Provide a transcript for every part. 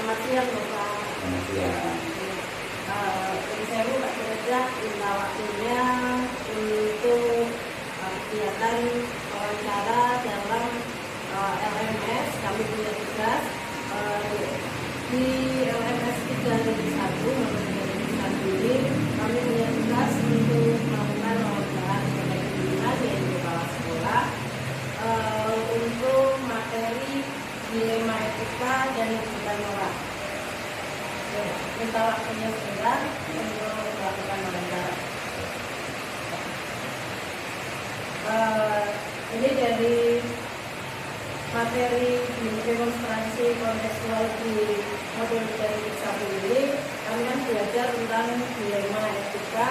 Selamat siang Bapak. Selamat siang. Jadi saya Pak Derajat minta waktunya untuk kegiatan wawancara dalam LMS. Kami punya tugas di LMS 3/1 ini kami punya tugas untuk melakukan wawancara kepada pimpinan yaitu kepala sekolah untuk materi dilema etika dan kebutuhan moral. Minta waktunya sebentar untuk melakukan wawancara. Ini dari materi demonstrasi kontekstual di modul dari satu ini, kami kan belajar tentang dilema etika,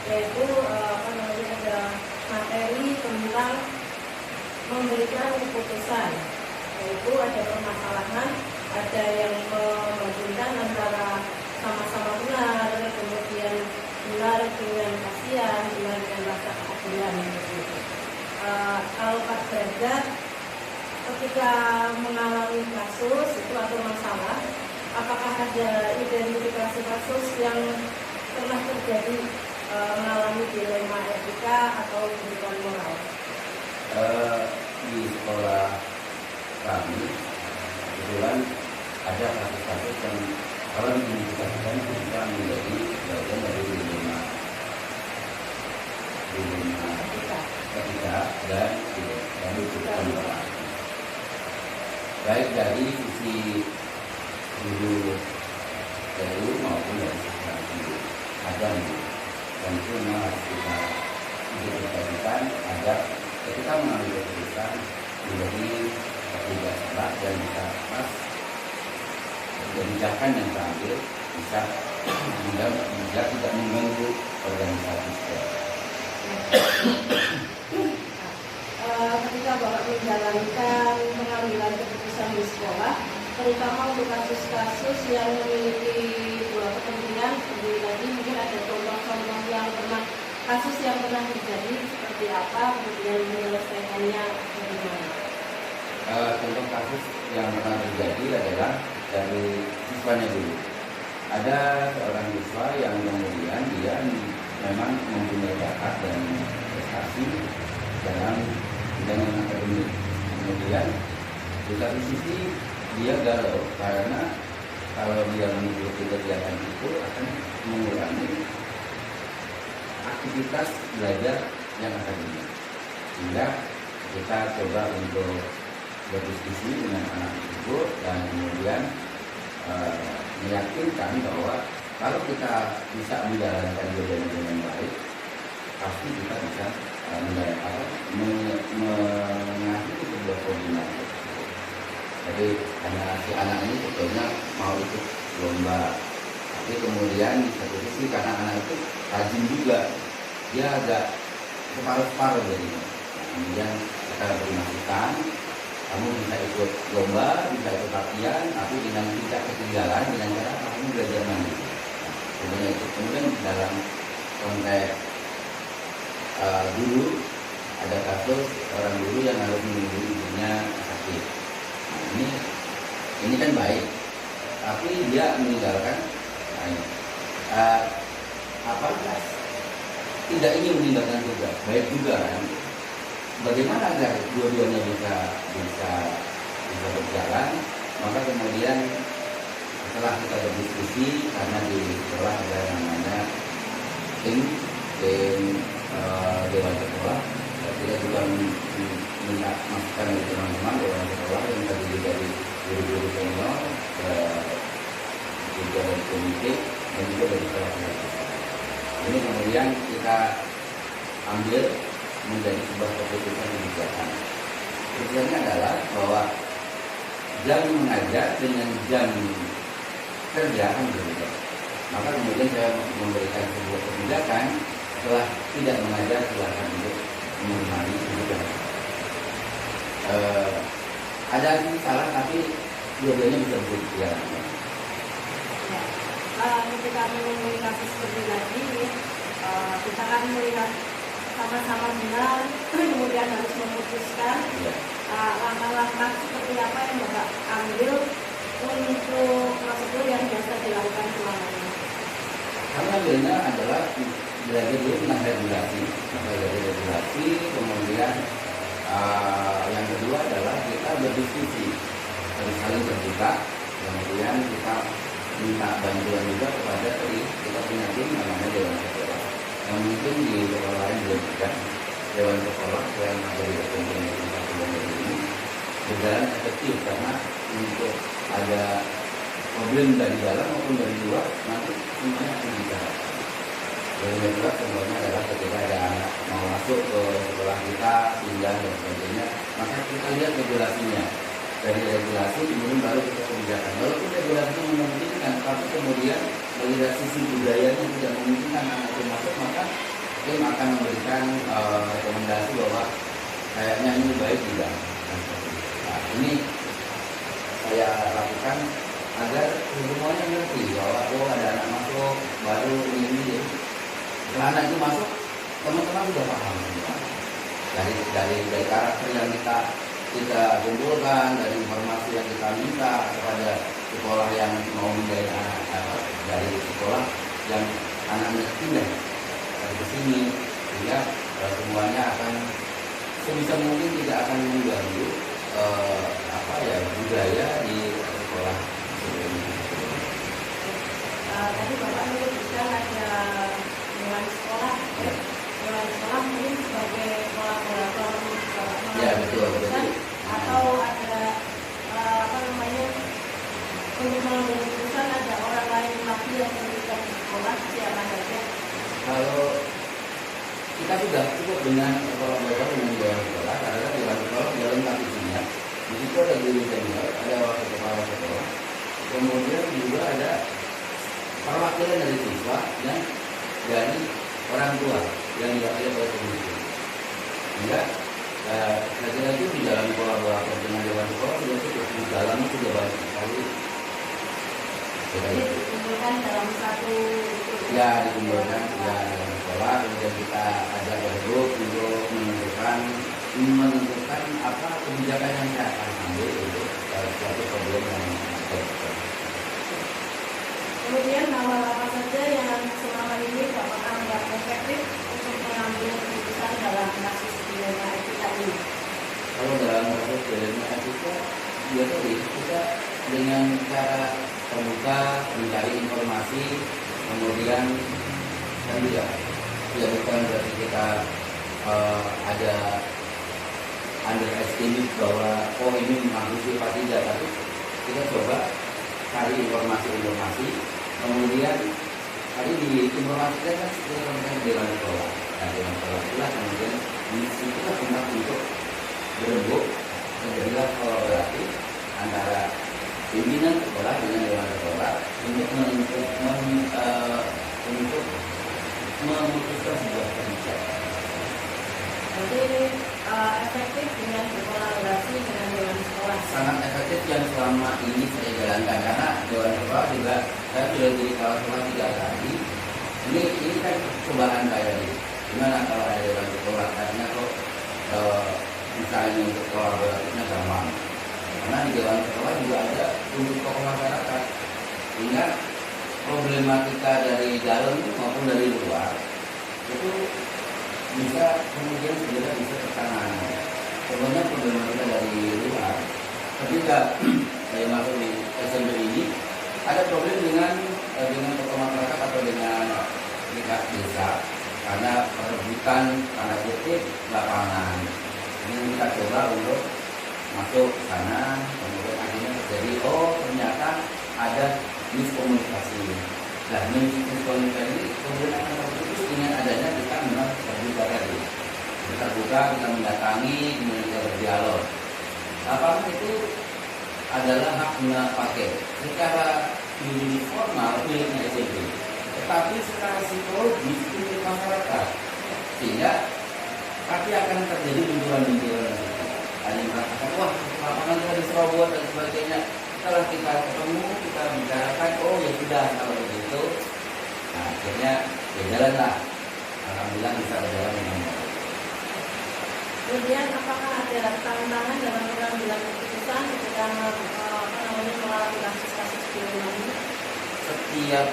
yaitu ada materi tentang memberikan keputusan, yaitu ada permasalahan, ada yang membandingkan antara sama-sama benar, kemudian benar dengan kasihan, benar dengan rasa keadilan. Kalau Pak Derajat ketika mengalami kasus itu atau masalah, apakah ada identifikasi kasus yang pernah terjadi mengalami dilema etika atau kebutuhan moral? Di sekolah kami kebetulan ada kasus-kasus yang kalau diidentifikasikan bisa menjadi bagian dari dilema etika dan kebutuhan moral. Baik dari sisi guru TU maupun dari sisi agama, tentu memang harus kita identifikasikan agar ketika mengambil keputusan menjadi tidak salah dan bisa pas kebijakan yang terambil bisa tidak mengganggu organisasi sekolah. Ketika Bapak menjalankan pengambilan keputusan di sekolah, terutama untuk kasus-kasus yang memiliki dua kepentingan, seperti tadi mungkin ada contoh-contoh yang pernah kasus yang pernah terjadi seperti apa, kemudian menyelesaikannya bagaimana? Contoh kasus yang pernah terjadi adalah dari siswanya dulu. Ada seorang siswa yang kemudian dia memang mempunyai bakat dan prestasi dalam bidang akademik. Kemudian di satu sisi dia galau karena kalau dia mengikuti kegiatan itu akan mengurangi aktivitas belajar yang akademik. Sehingga kita coba untuk berdiskusi dengan anak tersebut dan kemudian meyakinkan bahwa kalau kita bisa menjalankan belajar dengan baik, pasti kita bisa mengakhiri sebuah kombinasi. Jadi karena si anak ini sebetulnya mau ikut lomba, tapi kemudian di satu sisi karena anak itu rajin juga, dia agak separuh-separuh jadinya. Kemudian kita beri masukan, kamu bisa ikut lomba, bisa ikut latihan, tapi dengan tidak ketinggalan dengan cara kamu belajar mandiri. Kemudian dalam konteks dulu ada kasus orang guru yang harus menunggu ibunya sakit. Nah, ini kan baik, tapi dia meninggalkan tidak ingin meninggalkan tugas, baik juga kan. Bagaimana agar dua-duanya bisa berjalan? Maka kemudian setelah kita berdiskusi, karena di sekolah ada namanya tim dewan sekolah, kita juga minta masukan dari teman-teman dewan sekolah yang terdiri dari guru-guru senior, juga dari komite dan juga dari sekolah. Ini kemudian kita ambil menjadi sebuah keputusan kebijakan. Kebijakannya adalah bahwa jam mengajar dengan jam kerja kan berbeda. Maka kemudian saya memberikan sebuah kebijakan setelah tidak mengajar silakan untuk menemani kebijakan. Ada salah tapi dua-duanya bisa berjalan. Ketika menemui kasus seperti tadi, kita kan melihat sama-sama benar, kemudian harus memutuskan langkah-langkah seperti apa yang Bapak ambil untuk prosedur yang biasa dilakukan selama ini? Karena bedanya adalah belajar dulu tentang regulasi, dari regulasi, kemudian yang kedua adalah kita berdiskusi, saling terbuka, kemudian kita minta bantuan juga kepada kita punya tim namanya Dewan Sekolah, yang mungkin di sekolah lain belum ada. Dewan Sekolah yang ada di Kabupaten ini berjalan efektif karena untuk ada problem dari dalam maupun dari luar nanti semuanya akan bicara. Yang kedua contohnya adalah ketika ada anak mau masuk ke sekolah kita, pindah dan sebagainya, maka kita lihat regulasinya. Dari regulasi kemudian baru kita kebijakan. Walaupun regulasi memungkinkan, tapi kemudian melihat sisi budayanya tidak memungkinkan anak itu masuk, maka tim akan memberikan rekomendasi bahwa kayaknya ini baik tidak. Nah, ini saya lakukan agar semuanya ngerti bahwa ada anak masuk baru ini. Setelah anak itu masuk, teman-teman sudah paham dari karakter yang kita kumpulkan, dari informasi yang kita minta kepada sekolah yang mau menjadi anak dari sekolah yang anaknya pindah ke sini, sehingga semuanya akan sebisa mungkin tidak akan mengganggu budaya di sekolah. Tadi Bapak menyebutkan ada dewan sekolah, Ya. Dewan sekolah mungkin sebagai kolaborator Ya, betul. Atau ada untuk mengambil keputusan ada orang lain lagi yang terlibat di sekolah, siapa saja? Kalau kita sudah cukup dengan kolaborator dengan dewan sekolah, karena dewan sekolah sudah lengkap isinya. Di situ ada guru senior, ada wakil kepala sekolah, kemudian juga ada perwakilan dari siswa dan dari orang tua yang diwakili oleh pemimpin. Sehingga saya kira itu di dalam kolaborasi dengan dewan sekolah sudah cukup, di dalamnya sudah banyak sekali. Jadi dikumpulkan dalam satu Ya, dikumpulkan dalam sekolah, kemudian kita ajak grup untuk menentukan apa kebijakan yang saya akan ambil untuk suatu problem yang ada. Kemudian hal apa saja yang selama ini Bapak anggap efektif untuk mengambil keputusan dalam kasus dilema etika ini? Kalau dalam kasus dilema etika, biasanya kita dengan cara terbuka mencari informasi, kemudian kan tidak bukan berarti kita ada underestimate bahwa ini manusia pasti tidak, tapi kita coba cari informasi, kemudian tadi diinformasikan kan sebenarnya dewan sekolah. Nah, dewan sekolah itulah kemudian disitulah tempat untuk berembuk terjadilah kolaborasi antara pimpinan sekolah dengan dewan sekolah untuk memutuskan sebuah kebijakan. Jadi efektif dengan berkolaborasi dengan dewan sekolah. Sangat efektif yang selama ini saya jalankan, karena dewan sekolah juga saya sudah jadi kepala sekolah 3 kali. Ini kan cobaan saya ini. Gimana kalau ada dewan sekolah? Karena kok misalnya untuk kolaborasinya gampang. Karena di dewan sekolah juga ada untuk tokoh masyarakat, sehingga problematika dari dalam maupun dari luar itu bisa kemudian segera bisa tertangani. Contohnya problematika dari luar, ketika saya masuk di SMP ini ada problem dengan tokoh masyarakat atau dengan pihak desa karena perebutan tanda kutip lapangan. Ini kita coba untuk masuk ke sana, kemudian akhirnya terjadi ternyata ada miskomunikasi. Nah, miskomunikasi ini kemudian akan terputus dengan adanya kita memang terbuka tadi. Terbuka, kita mendatangi, kemudian kita berdialog. Lapangan itu adalah hak guna pakai secara juridis formal miliknya SMP, tetapi secara psikologis milik masyarakat, sehingga pasti akan terjadi benturan-benturan. Ada yang mengatakan, wah lapangan kita diserobot dan sebagainya. Setelah kita ketemu, kita bicarakan, ya sudah kalau begitu. Nah, akhirnya jalanlah. Alhamdulillah bisa berjalan dengan baik. Kemudian apakah ada tantangan dalam mengambil keputusan ketika melakukan setiap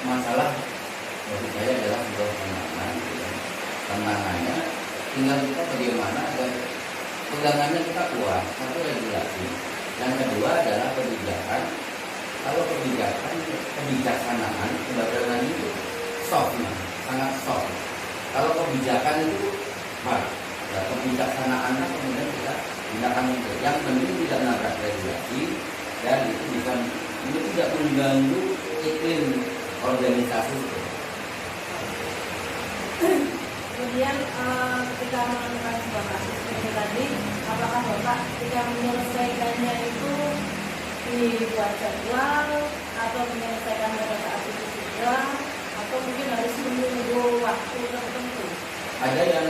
masalah bagi saya adalah sebuah tantangan. Tantangannya tinggal kita bagaimana agar pegangannya kita kuat. Satu, regulasi. Yang kedua adalah kebijakan. Kalau kebijaksanaan kebacaran itu soft, sangat soft. Kalau kebijakan itu hard. Ya, kebijaksanaannya kemudian kita gunakan untuk yang penting tidak nabrak regulasi dan itu bisa tidak mengganggu iklim organisasi. Kemudian ketika menemukan sebuah kasus seperti tadi, apakah Bapak ketika menyelesaikannya itu dibuat jadwal atau menyelesaikan pada saat itu juga, atau mungkin harus menunggu waktu tertentu? Ada yang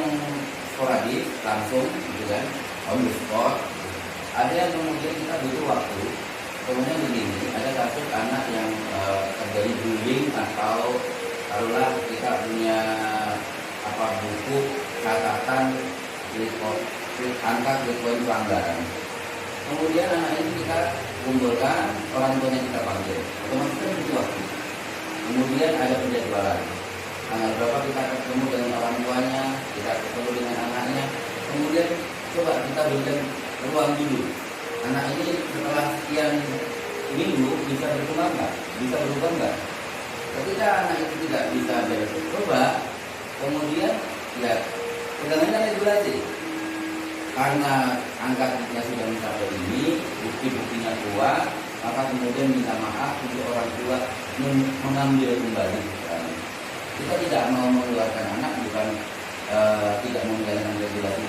sporadis langsung gitu kan, on the spot. Ada yang kemudian kita butuh waktu. Kemudian begini, ada kasus anak yang terjadi bullying atau taruhlah kita punya buku catatan angka poin pelanggaran. Kemudian anak ini kita kumpulkan, orang tuanya kita panggil, otomatis kan butuh waktu. Kemudian ada penjadwalan, tanggal berapa kita ketemu dengan orang tuanya, kita ketemu dengan anaknya. Kemudian coba kita berikan ruang dulu. Anak ini setelah sekian minggu bisa berkembang nggak? Bisa berubah nggak? Ketika anak itu tidak bisa berubah, kemudian ya pegangannya regulasi. Karena angkanya sudah mencapai ini, bukti-buktinya kuat, maka kemudian minta maaf untuk orang tua mengambil kembali. Kita tidak mau mengeluarkan anak, bukan tidak menjalankan regulasi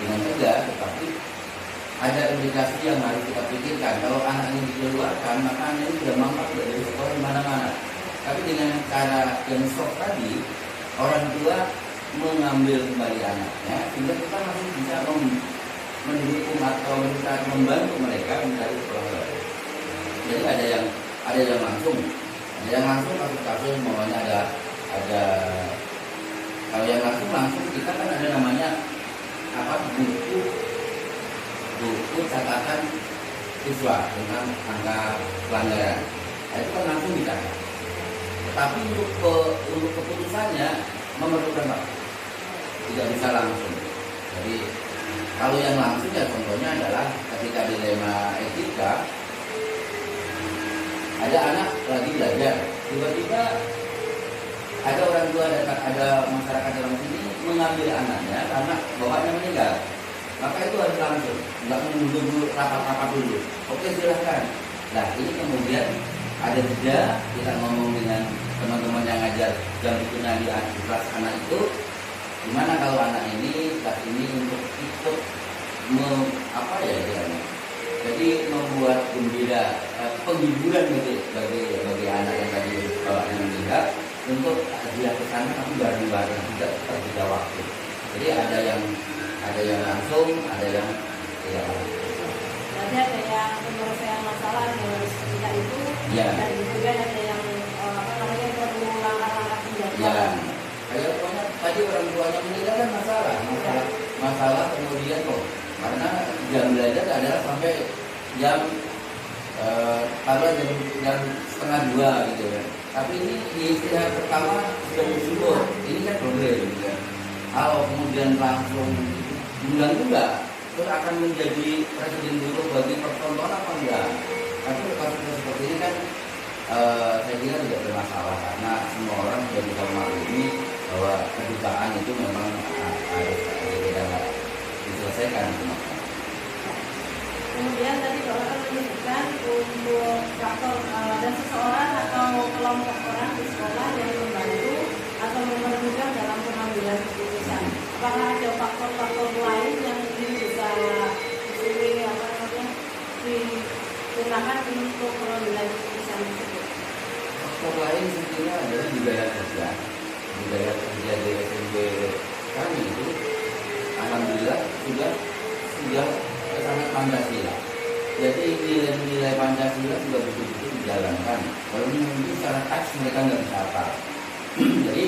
dengan tegas, tetapi ada indikasi yang harus kita pikirkan. Kalau anak ini dikeluarkan, maka anak ini sudah mampu dari sekolah di mana-mana. Tapi dengan cara yang soft tadi, orang tua mengambil kembali anaknya, sehingga kita masih bisa mendukung atau membantu mereka mencari sekolah baru. Jadi ada yang langsung, kasus maunya ada kalau yang langsung kita kan ada namanya buku catatan siswa tentang angka pelanggaran. Nah, itu kan langsung dicatat. Tetapi untuk keputusannya memerlukan waktu. Tidak bisa langsung. Jadi kalau yang langsung ya contohnya adalah ketika dilema etika, ada anak lagi belajar, tiba-tiba ada orang tua ada masyarakat dalam sini mengambil anaknya karena bapaknya meninggal. Maka itu harus langsung, nggak menunggu dulu rapat-rapat dulu. Oke, silahkan. Nah ini kemudian ada jeda, kita ngomong dengan teman-teman yang ngajar jam itu di kelas anak itu, gimana kalau anak ini kelas ini untuk ikut jadi membuat gembira, penghiburan bagi anak yang tadi bapaknya meninggal, untuk dia ke sana tapi bareng-bareng, tidak terbeda waktu. Jadi ada yang langsung, ada yang tidak langsung. Berarti ada yang penyelesaian masalah yang harus kita itu, ya. Dan juga ada yang perlu langkah-langkah penjadwalan. Ya, kayak pokoknya tadi orang tuanya meninggal kan masalah kemudian karena jam belajar adalah sampai jam jam 1:30 gitu kan. Tapi ini di istirahat pertama sudah bersyukur, ini kan problem gitu kan. Kalau kemudian langsung bulan juga, terus akan menjadi presiden buruk bagi pertontonan apa enggak? Tapi kasus seperti ini kan saya kira tidak bermasalah karena semua orang sudah bisa memaklumi bahwa kedutaan itu memang harus diselesaikan. Kemudian tadi Bapak kan menyebutkan untuk faktor dan seseorang atau kelompok orang di sekolah yang membantu atau mempermudah dalam pengambilan keputusan. Apakah ada faktor-faktor lain yang mungkin bisa digunakan untuk pengambilan keputusan tersebut? Faktor lain sebetulnya adalah budaya kerja di SMP kami itu alhamdulillah sudah sangat Pancasila. Jadi nilai-nilai Pancasila juga betul-betul dijalankan. Kalau mungkin secara teks mereka nggak bisa apa. Jadi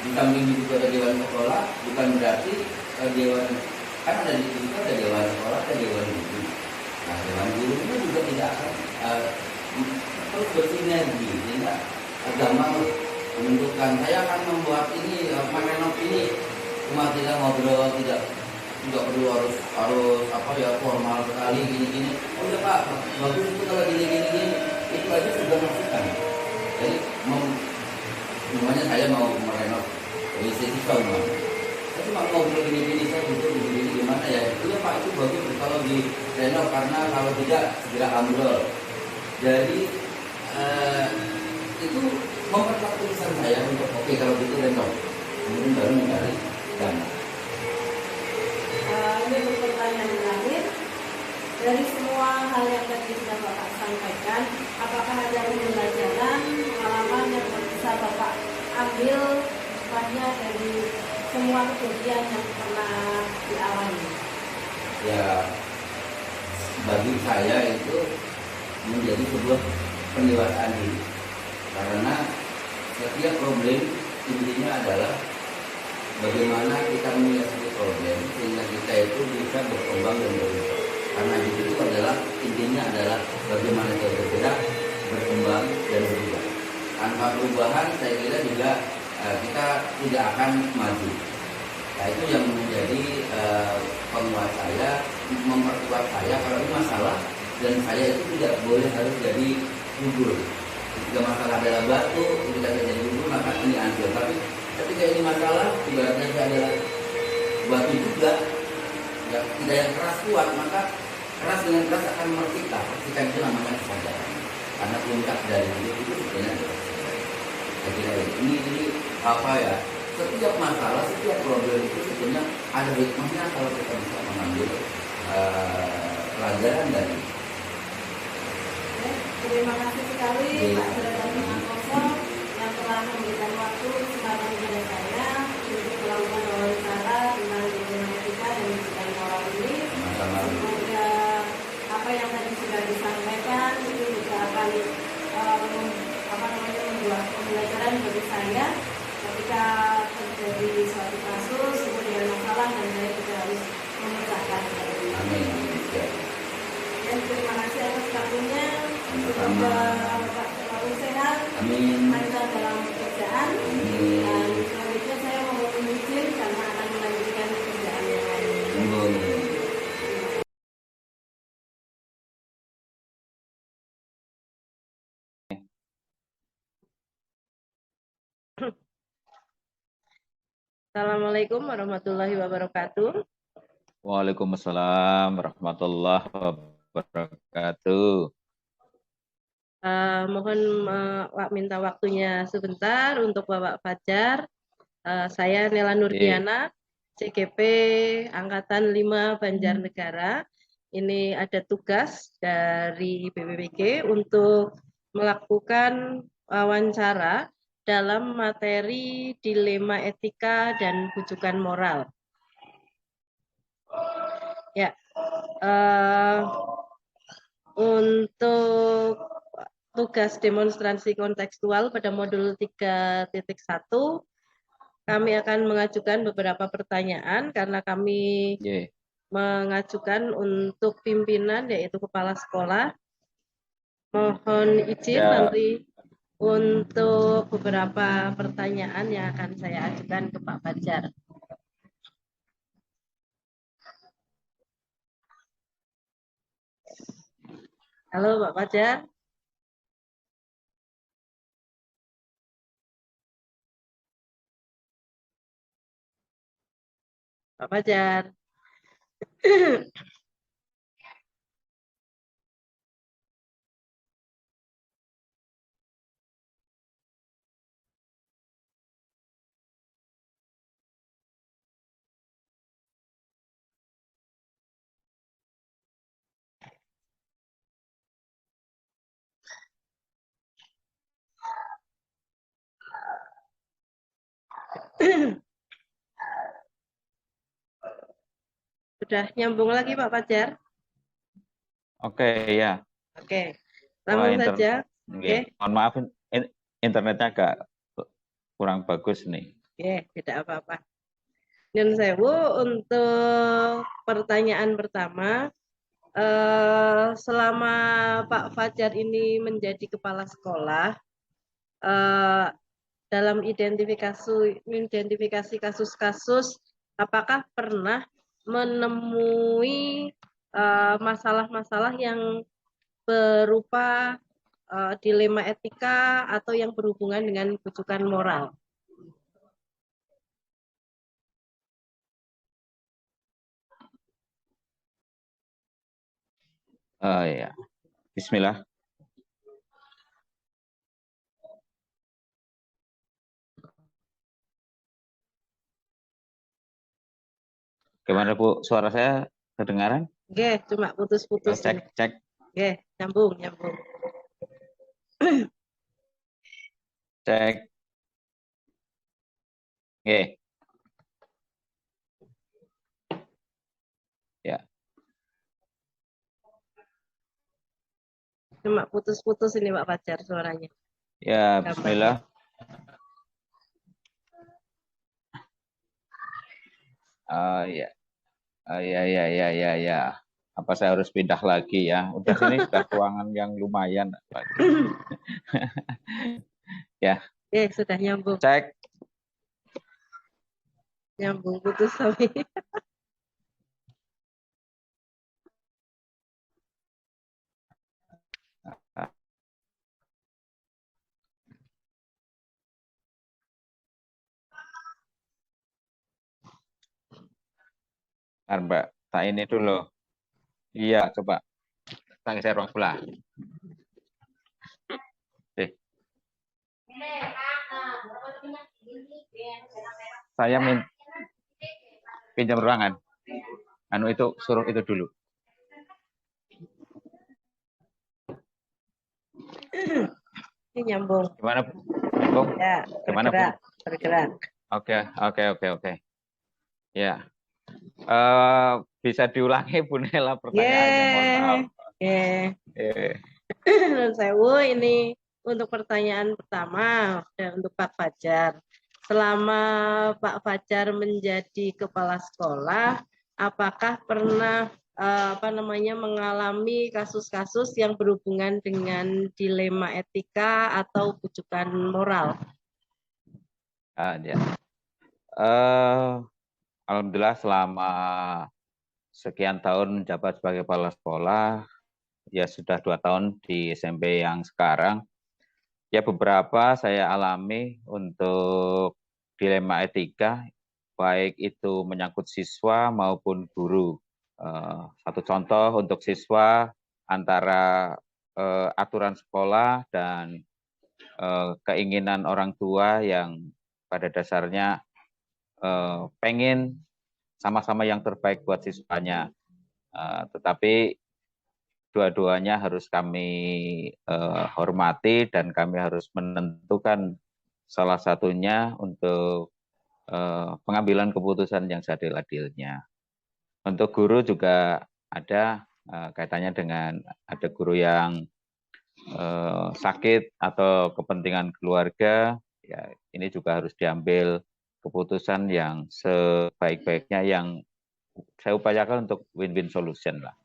di samping itu ada dewan sekolah, bukan berarti dewan kan ada di situ ada dewan sekolah, ada dewan guru. Nah dewan guru itu juga tidak akan terus bersinergi sehingga gampang menentukan saya akan membuat ini merenov ini, cuma tidak ngobrol, tidak perlu harus apa ya formal sekali gini-gini. Oh ya Pak, bagus itu kalau gini-gini itu aja sudah masukan. Jadi semuanya saya mau merenov WC siswa, saya cuma ngobrol gini-gini, saya butuh begini gimana ya. Itu ya Pak, itu bagus kalau di renov karena kalau tidak segera ambrol. Jadi itu memperkuat tulisan saya untuk oke kalau gitu renov. Kemudian baru mencari dana. Ini untuk pertanyaan terakhir. Dari semua hal yang tadi sudah Bapak sampaikan, apakah ada pembelajaran, pengalaman yang bisa Bapak ambil banyak dari semua kejadian yang pernah dialami? Ya, bagi saya itu menjadi sebuah pendewasaan diri, karena setiap problem intinya adalah bagaimana kita menyelesaikan problem sehingga kita itu bisa berkembang dan berubah. Karena itu adalah intinya adalah bagaimana kita bergerak, berkembang dan berubah. Tanpa perubahan saya kira juga kita tidak akan maju. Nah, itu yang menjadi penguat saya, memperkuat saya kalau ini masalah dan saya itu tidak boleh harus jadi gugur. Jika masalah adalah batu, ketika saya jadi gugur maka ini hancur. Tapi ketika ini masalah, ibaratnya saya adalah batu juga, ya, tidak yang keras kuat, maka keras dengan keras akan mercikah. Mercikah itu namanya kesadaran. Karena puncak dari hidup itu sebenarnya adalah saya kira ini apa ya? Setiap masalah, setiap problem itu sebenarnya ada hikmahnya kalau kita bisa mengambil pelajaran dari. Terima kasih sekali Pak Suradani Mangkoso yang telah memberikan waktu kesempatan kepada saya untuk melakukan wawancara tentang problematika dan kebijakan moral ini. Semoga apa yang tadi sudah disampaikan itu juga akan membuat pembelajaran bagi saya ketika terjadi suatu kasus kemudian masalah dan saya juga harus memecahkan. Amin. Dan terima kasih atas waktunya. Semoga Bapak selalu sehat, lancar dalam pekerjaan. Dan selanjutnya saya mohon izin karena akan melanjutkan pekerjaan yang lain. Assalamualaikum warahmatullahi wabarakatuh. Waalaikumsalam warahmatullahi wabarakatuh. Mohon minta waktunya sebentar untuk Bapak Fajar. Saya Nela Nurdiana, CGP Angkatan 5 Banjarnegara. Ini ada tugas dari BPPG untuk melakukan wawancara dalam materi dilema etika dan bujukan moral. Ya, untuk tugas demonstrasi kontekstual pada modul 3.1 kami akan mengajukan beberapa pertanyaan karena kami mengajukan untuk pimpinan yaitu kepala sekolah. Mohon izin nanti untuk beberapa pertanyaan yang akan saya ajukan ke Pak Fajar. Halo Pak Fajar. Pak Fajar. Sudah nyambung lagi Pak Fajar? Oke, ya. Oke, langsung saja. Oke. Mohon maaf, internetnya agak kurang bagus nih. Oke, tidak apa-apa. Dan sewu untuk pertanyaan pertama, selama Pak Fajar ini menjadi kepala sekolah, eh, dalam identifikasi kasus-kasus, apakah pernah menemui masalah-masalah yang berupa dilema etika atau yang berhubungan dengan bujukan moral? Ya, Bismillah. Gimana Bu? Suara saya kedengaran? Oke, cuma putus-putus Cek, ini. cek. Oke, nyambung. Cek. Oke. Ya. Cuma putus-putus ini Pak Fajar suaranya. Ya, Bismillah. Ya. Ya. Apa saya harus pindah lagi ya? Udah sini sudah ruangan yang lumayan. Ya. Sudah nyambung. Cek. Nyambung putus sampai. Mbak, tak ini dulu. Iya, coba. Tak saya ruang sebelah. Saya pinjam ruangan. Anu itu suruh itu dulu. Ini nyambung. Gimana, Bung? Ya, Gimana, bergerak. Oke. Ya. Bisa diulangi Bu Nela pertanyaannya, mohon maaf. Ini untuk pertanyaan pertama dan untuk Pak Fajar. Selama Pak Fajar menjadi kepala sekolah, apakah pernah mengalami kasus-kasus yang berhubungan dengan dilema etika atau bujukan moral? Ya. Alhamdulillah selama sekian tahun menjabat sebagai kepala sekolah, ya sudah 2 tahun di SMP yang sekarang, ya beberapa saya alami untuk dilema etika, baik itu menyangkut siswa maupun guru. Satu contoh untuk siswa antara aturan sekolah dan keinginan orang tua yang pada dasarnya pengen sama-sama yang terbaik buat siswanya. Tetapi dua-duanya harus kami hormati dan kami harus menentukan salah satunya untuk pengambilan keputusan yang seadil-adilnya. Untuk guru juga ada kaitannya dengan ada guru yang sakit atau kepentingan keluarga, ya ini juga harus diambil keputusan yang sebaik-baiknya yang saya upayakan untuk win-win solution lah.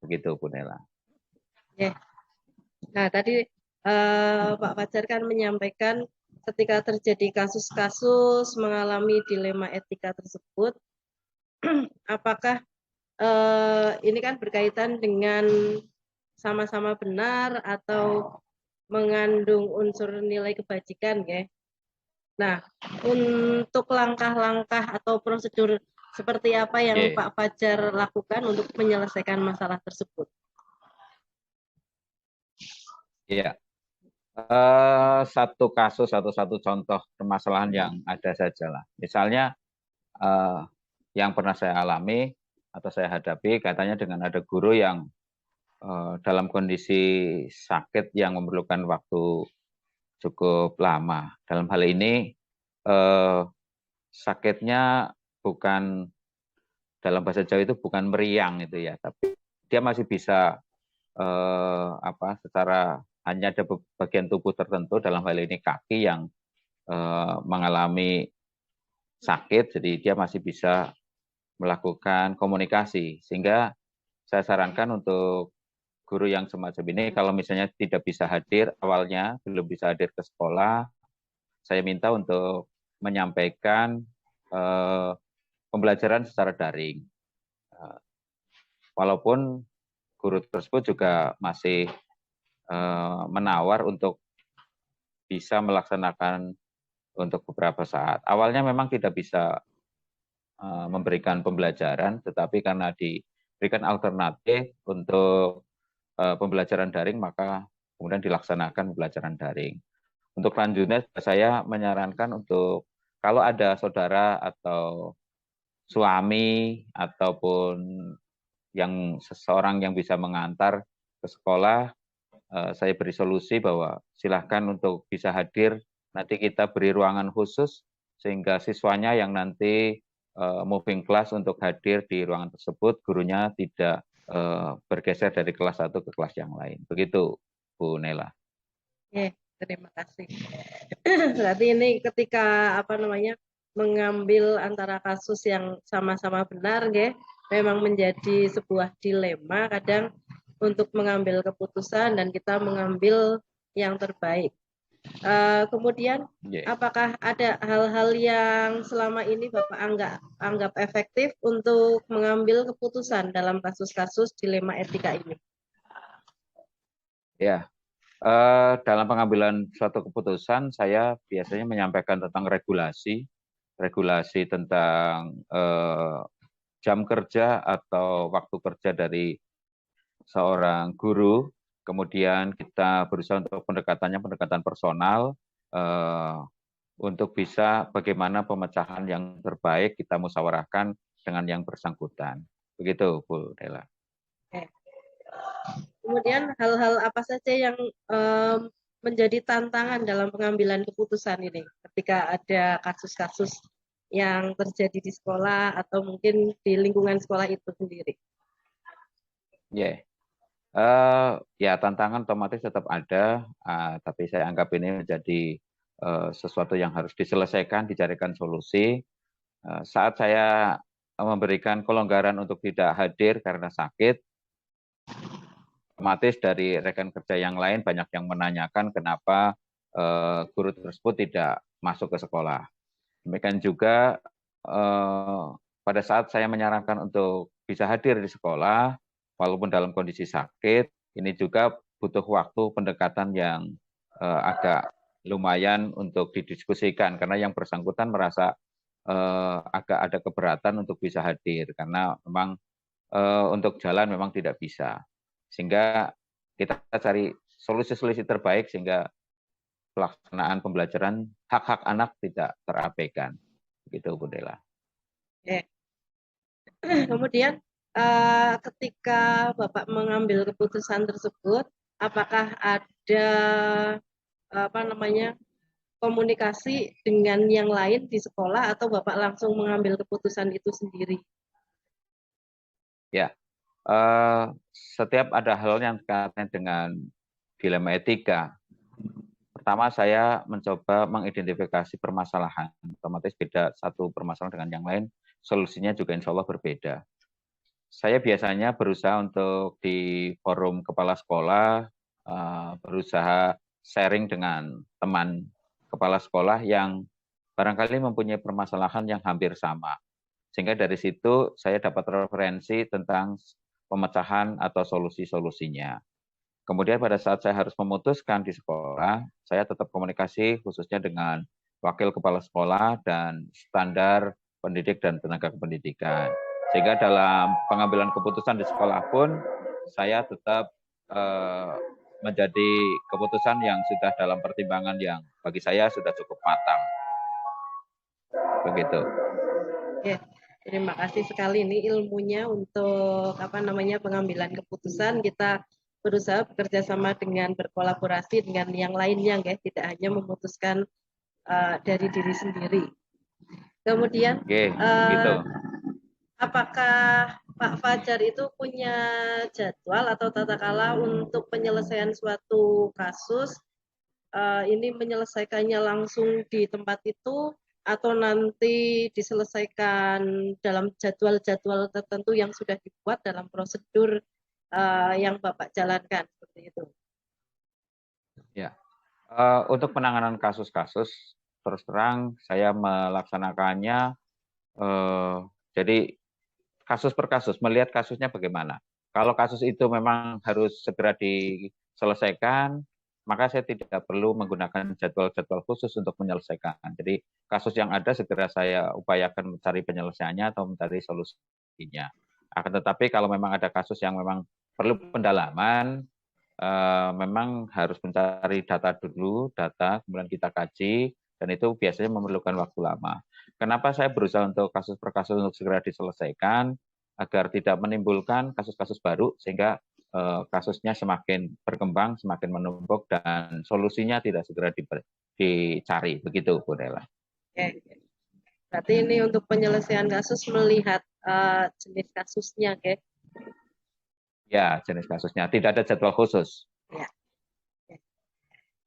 Begitu Bu Nela. Nah, tadi Pak Fajar kan menyampaikan ketika terjadi kasus-kasus mengalami dilema etika tersebut, apakah ini kan berkaitan dengan sama-sama benar atau mengandung unsur nilai kebajikan, ya? Nah, untuk langkah-langkah atau prosedur seperti apa yang Pak Fajar lakukan untuk menyelesaikan masalah tersebut? Iya. Satu kasus atau satu contoh permasalahan yang ada saja lah. Misalnya yang pernah saya alami atau saya hadapi katanya dengan ada guru yang dalam kondisi sakit yang memerlukan waktu cukup lama. Dalam hal ini sakitnya bukan, dalam bahasa Jawa itu bukan meriang itu ya, tapi dia masih bisa secara hanya ada bagian tubuh tertentu, dalam hal ini kaki yang mengalami sakit, jadi dia masih bisa melakukan komunikasi, sehingga saya sarankan untuk guru yang semacam ini, kalau misalnya tidak bisa hadir awalnya, belum bisa hadir ke sekolah, saya minta untuk menyampaikan pembelajaran secara daring. Walaupun guru tersebut juga masih menawar untuk bisa melaksanakan untuk beberapa saat. Awalnya memang tidak bisa memberikan pembelajaran, tetapi karena diberikan alternatif untuk pembelajaran daring, maka kemudian dilaksanakan pembelajaran daring. Untuk selanjutnya, saya menyarankan untuk kalau ada saudara atau suami ataupun yang seseorang yang bisa mengantar ke sekolah, saya beri solusi bahwa silahkan untuk bisa hadir, nanti kita beri ruangan khusus sehingga siswanya yang nanti moving class untuk hadir di ruangan tersebut, gurunya tidak bergeser dari kelas satu ke kelas yang lain. Begitu, Bu Nela. Oke, terima kasih. Berarti ini ketika mengambil antara kasus yang sama-sama benar, memang menjadi sebuah dilema kadang untuk mengambil keputusan dan kita mengambil yang terbaik. Kemudian, apakah ada hal-hal yang selama ini Bapak anggap efektif untuk mengambil keputusan dalam kasus-kasus dilema etika ini? Ya, dalam pengambilan suatu keputusan, saya biasanya menyampaikan tentang regulasi tentang jam kerja atau waktu kerja dari seorang guru. Kemudian kita berusaha untuk pendekatan personal untuk bisa bagaimana pemecahan yang terbaik kita musyawarahkan dengan yang bersangkutan. Begitu, Bu Dela. Kemudian hal-hal apa saja yang menjadi tantangan dalam pengambilan keputusan ini ketika ada kasus-kasus yang terjadi di sekolah atau mungkin di lingkungan sekolah itu sendiri? Ya, tantangan otomatis tetap ada, tapi saya anggap ini menjadi sesuatu yang harus diselesaikan, dicarikan solusi. Saat saya memberikan kelonggaran untuk tidak hadir karena sakit, otomatis dari rekan kerja yang lain banyak yang menanyakan kenapa guru tersebut tidak masuk ke sekolah. Demikian juga pada saat saya menyarankan untuk bisa hadir di sekolah, walaupun dalam kondisi sakit, ini juga butuh waktu pendekatan yang agak lumayan untuk didiskusikan, karena yang bersangkutan merasa agak ada keberatan untuk bisa hadir, karena memang untuk jalan memang tidak bisa. Sehingga kita cari solusi-solusi terbaik sehingga pelaksanaan pembelajaran hak-hak anak tidak terabaikan. Begitu, Bu Dela. Kemudian ketika Bapak mengambil keputusan tersebut, apakah ada komunikasi dengan yang lain di sekolah atau Bapak langsung mengambil keputusan itu sendiri? Ya, setiap ada hal yang kaitan dengan dilema etika, pertama saya mencoba mengidentifikasi permasalahan. Otomatis beda satu permasalahan dengan yang lain, solusinya juga insya Allah berbeda. Saya biasanya berusaha untuk di forum kepala sekolah, berusaha sharing dengan teman kepala sekolah yang barangkali mempunyai permasalahan yang hampir sama. Sehingga dari situ saya dapat referensi tentang pemecahan atau solusi-solusinya. Kemudian pada saat saya harus memutuskan di sekolah, saya tetap komunikasi khususnya dengan wakil kepala sekolah dan standar pendidik dan tenaga kependidikan. Sehingga dalam pengambilan keputusan di sekolah pun, saya tetap menjadi keputusan yang sudah dalam pertimbangan yang bagi saya sudah cukup matang. Begitu. Oke. Terima kasih sekali ini ilmunya untuk pengambilan keputusan. Kita berusaha bekerja sama dengan berkolaborasi dengan yang lainnya, tidak hanya memutuskan dari diri sendiri. Kemudian, gitu. Apakah Pak Fajar itu punya jadwal atau tata kala untuk penyelesaian suatu kasus? Ini menyelesaikannya langsung di tempat itu atau nanti diselesaikan dalam jadwal-jadwal tertentu yang sudah dibuat dalam prosedur yang Bapak jalankan seperti itu. Ya, untuk penanganan kasus-kasus, terus terang saya melaksanakannya jadi kasus per kasus, melihat kasusnya bagaimana. Kalau kasus itu memang harus segera diselesaikan, maka saya tidak perlu menggunakan jadwal-jadwal khusus untuk menyelesaikan. Jadi kasus yang ada segera saya upayakan mencari penyelesaiannya atau mencari solusinya. Akan tetapi kalau memang ada kasus yang memang perlu pendalaman, memang harus mencari data dulu, kemudian kita kaji, dan itu biasanya memerlukan waktu lama. Kenapa saya berusaha untuk kasus per kasus untuk segera diselesaikan, agar tidak menimbulkan kasus-kasus baru, sehingga kasusnya semakin berkembang, semakin menumpuk, dan solusinya tidak segera dicari. Begitu, Bu Nela. Oke. Berarti ini untuk penyelesaian kasus melihat jenis kasusnya, oke? Ya, jenis kasusnya. Tidak ada jadwal khusus. Ya.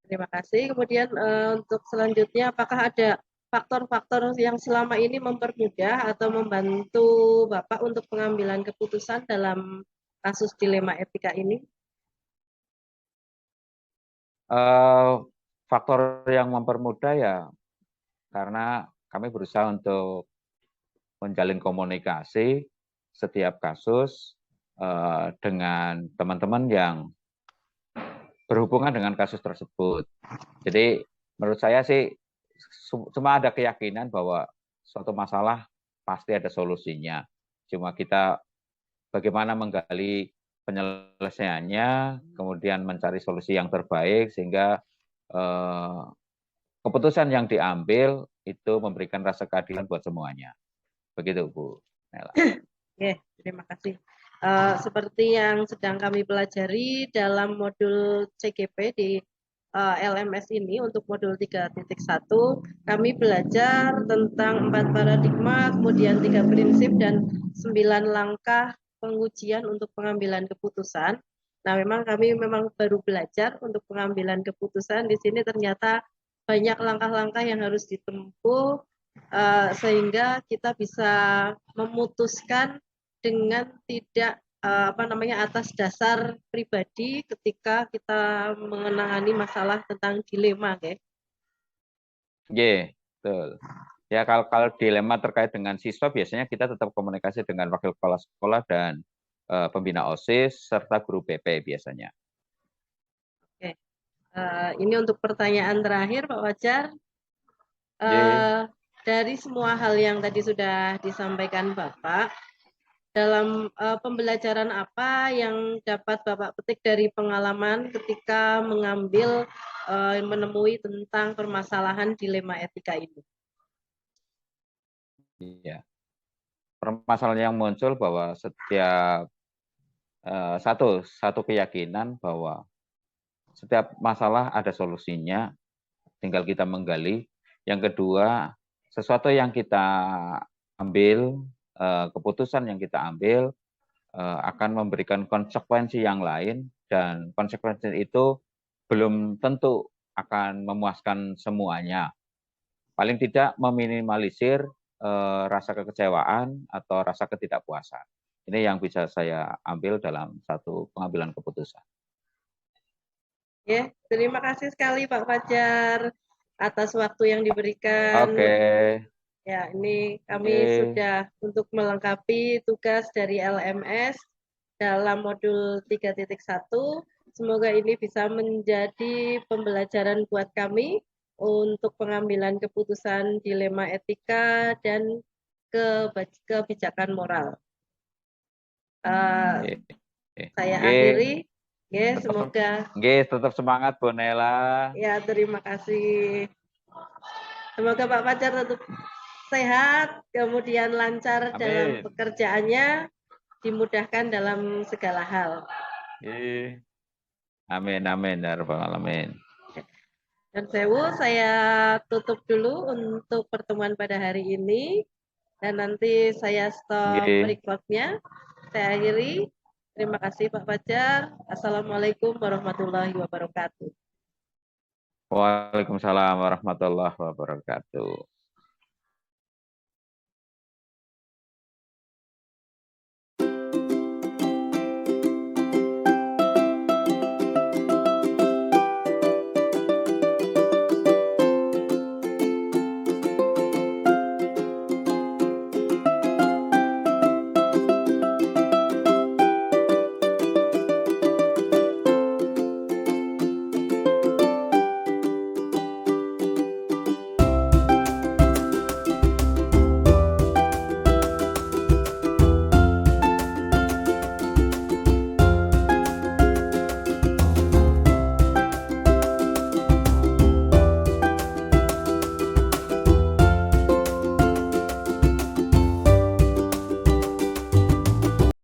Terima kasih. Kemudian untuk selanjutnya, apakah ada faktor-faktor yang selama ini mempermudah atau membantu Bapak untuk pengambilan keputusan dalam kasus dilema etika ini? Faktor yang mempermudah ya, karena kami berusaha untuk menjalin komunikasi setiap kasus dengan teman-teman yang berhubungan dengan kasus tersebut. Jadi menurut saya sih cuma ada keyakinan bahwa suatu masalah pasti ada solusinya. Cuma kita bagaimana menggali penyelesaiannya, kemudian mencari solusi yang terbaik sehingga keputusan yang diambil itu memberikan rasa keadilan buat semuanya. Begitu, Bu Nela. Oke, terima kasih. Seperti yang sedang kami pelajari dalam modul CGP di LMS ini untuk modul 3.1, kami belajar tentang 4 paradigma, kemudian 3 prinsip dan 9 langkah pengujian untuk pengambilan keputusan. Nah, memang kami baru belajar untuk pengambilan keputusan. Di sini ternyata banyak langkah-langkah yang harus ditempuh sehingga kita bisa memutuskan dengan tidak atas dasar pribadi ketika kita mengenangani masalah tentang dilema, ya. Betul. Ya, kalau dilema terkait dengan siswa, biasanya kita tetap komunikasi dengan wakil kepala sekolah dan pembina OSIS serta guru BP biasanya. Oke. Ini untuk pertanyaan terakhir, Pak Wajar. Dari semua hal yang tadi sudah disampaikan Bapak, dalam pembelajaran apa yang dapat Bapak petik dari pengalaman ketika menemui tentang permasalahan dilema etika ini? Iya. Permasalahan yang muncul bahwa setiap satu keyakinan bahwa setiap masalah ada solusinya, tinggal kita menggali. Yang kedua, sesuatu yang kita ambil, keputusan yang kita ambil akan memberikan konsekuensi yang lain, dan konsekuensi itu belum tentu akan memuaskan semuanya. Paling tidak meminimalisir rasa kekecewaan atau rasa ketidakpuasan. Ini yang bisa saya ambil dalam satu pengambilan keputusan. Ya, terima kasih sekali Pak Fajar atas waktu yang diberikan. Oke. Ya, ini kami sudah untuk melengkapi tugas dari LMS dalam modul 3.1. Semoga ini bisa menjadi pembelajaran buat kami untuk pengambilan keputusan dilema etika dan kebijakan moral. Saya akhiri. Ya, semoga. Tetap semangat, Bu Nela. Ya, terima kasih. Semoga Pak Fajar tetap sehat, kemudian lancar dalam pekerjaannya, dimudahkan dalam segala hal. Amin, amin, ya rabbal alamin. Dan Sewu, saya tutup dulu untuk pertemuan pada hari ini, dan nanti saya stop recordnya. Saya akhiri. Terima kasih Pak Fajar. Assalamualaikum warahmatullahi wabarakatuh. Waalaikumsalam warahmatullahi wabarakatuh.